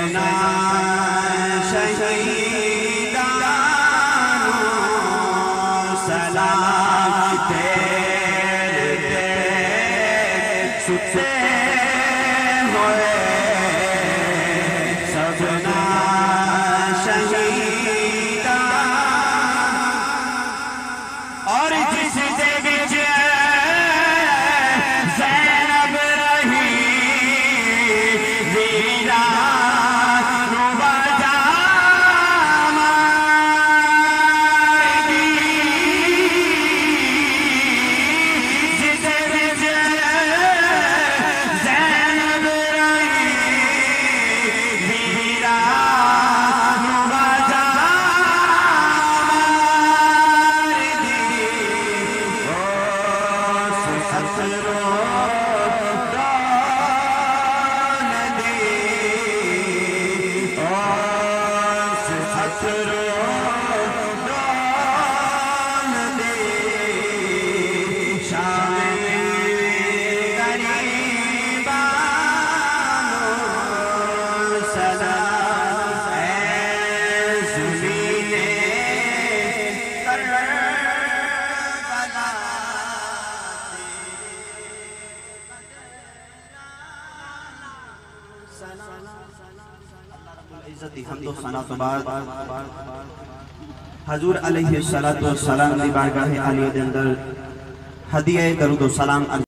सजना शहीदानो सलाम तेरे सुते हुए सजना शहीदा और जिस विच ज़ैनब रही वीरा हजूर अलैहि सलातो सलाम दी बारगाह आलिया दे अंदर हदिया दरूद व सलाम